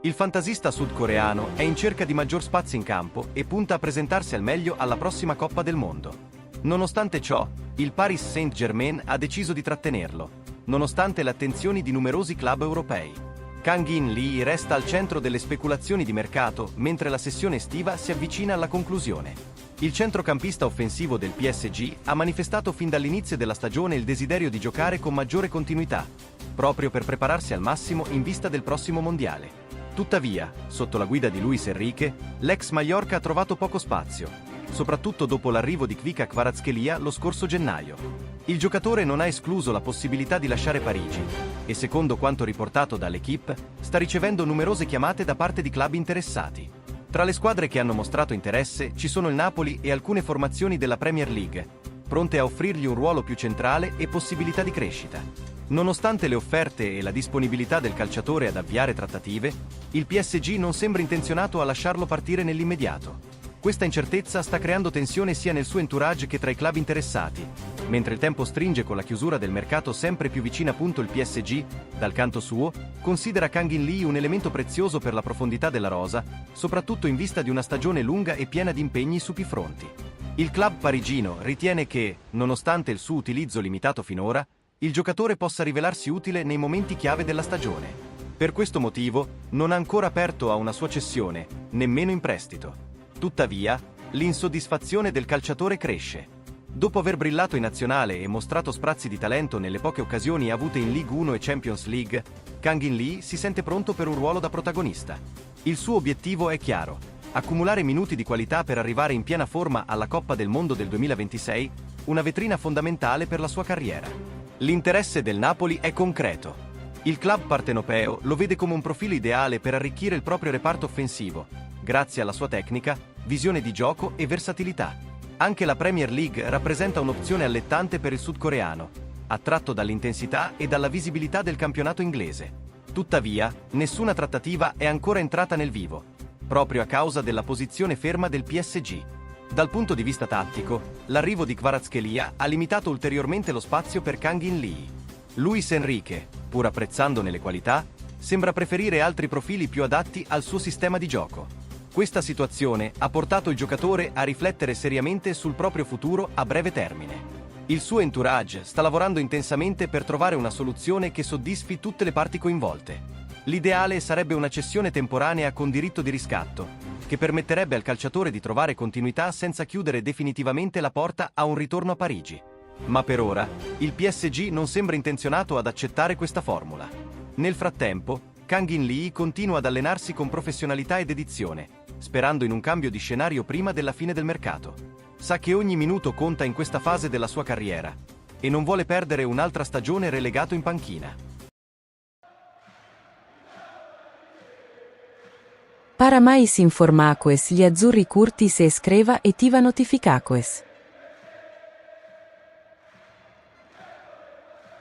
Il fantasista sudcoreano è in cerca di maggior spazio in campo e punta a presentarsi al meglio alla prossima Coppa del Mondo. Nonostante ciò, il Paris Saint-Germain ha deciso di trattenerlo, nonostante le attenzioni di numerosi club europei. Kang-in Lee resta al centro delle speculazioni di mercato mentre la sessione estiva si avvicina alla conclusione. Il centrocampista offensivo del PSG ha manifestato fin dall'inizio della stagione il desiderio di giocare con maggiore continuità, proprio per prepararsi al massimo in vista del prossimo mondiale. Tuttavia, sotto la guida di Luis Enrique, l'ex Mallorca ha trovato poco spazio, soprattutto dopo l'arrivo di Kvicha Kvaratskhelia lo scorso gennaio. Il giocatore non ha escluso la possibilità di lasciare Parigi e, secondo quanto riportato dall'Équipe, sta ricevendo numerose chiamate da parte di club interessati. Tra le squadre che hanno mostrato interesse ci sono il Napoli e alcune formazioni della Premier League, pronte a offrirgli un ruolo più centrale e possibilità di crescita. Nonostante le offerte e la disponibilità del calciatore ad avviare trattative, il PSG non sembra intenzionato a lasciarlo partire nell'immediato. Questa incertezza sta creando tensione sia nel suo entourage che tra i club interessati. Mentre il tempo stringe con la chiusura del mercato sempre più vicina, appunto, il PSG, dal canto suo, considera Kang-in Lee un elemento prezioso per la profondità della rosa, soprattutto in vista di una stagione lunga e piena di impegni su più fronti. Il club parigino ritiene che, nonostante il suo utilizzo limitato finora, il giocatore possa rivelarsi utile nei momenti chiave della stagione. Per questo motivo, non ha ancora aperto a una sua cessione, nemmeno in prestito. Tuttavia, l'insoddisfazione del calciatore cresce. Dopo aver brillato in nazionale e mostrato sprazzi di talento nelle poche occasioni avute in Ligue 1 e Champions League, Kang-in Lee si sente pronto per un ruolo da protagonista. Il suo obiettivo è chiaro: accumulare minuti di qualità per arrivare in piena forma alla Coppa del Mondo del 2026, una vetrina fondamentale per la sua carriera. L'interesse del Napoli è concreto. Il club partenopeo lo vede come un profilo ideale per arricchire il proprio reparto offensivo, grazie alla sua tecnica, visione di gioco e versatilità. Anche la Premier League rappresenta un'opzione allettante per il sudcoreano, attratto dall'intensità e dalla visibilità del campionato inglese. Tuttavia, nessuna trattativa è ancora entrata nel vivo, proprio a causa della posizione ferma del PSG. Dal punto di vista tattico, l'arrivo di Kvaratskhelia ha limitato ulteriormente lo spazio per Kang-in Lee. Luis Enrique, pur apprezzandone le qualità, sembra preferire altri profili più adatti al suo sistema di gioco. Questa situazione ha portato il giocatore a riflettere seriamente sul proprio futuro a breve termine. Il suo entourage sta lavorando intensamente per trovare una soluzione che soddisfi tutte le parti coinvolte. L'ideale sarebbe una cessione temporanea con diritto di riscatto, che permetterebbe al calciatore di trovare continuità senza chiudere definitivamente la porta a un ritorno a Parigi. Ma per ora, il PSG non sembra intenzionato ad accettare questa formula. Nel frattempo, Kang-in Lee continua ad allenarsi con professionalità e dedizione, sperando in un cambio di scenario prima della fine del mercato. Sa che ogni minuto conta in questa fase della sua carriera e non vuole perdere un'altra stagione relegato in panchina. Para mais informações, gli azzurri curtis e escreva e tiva notificações.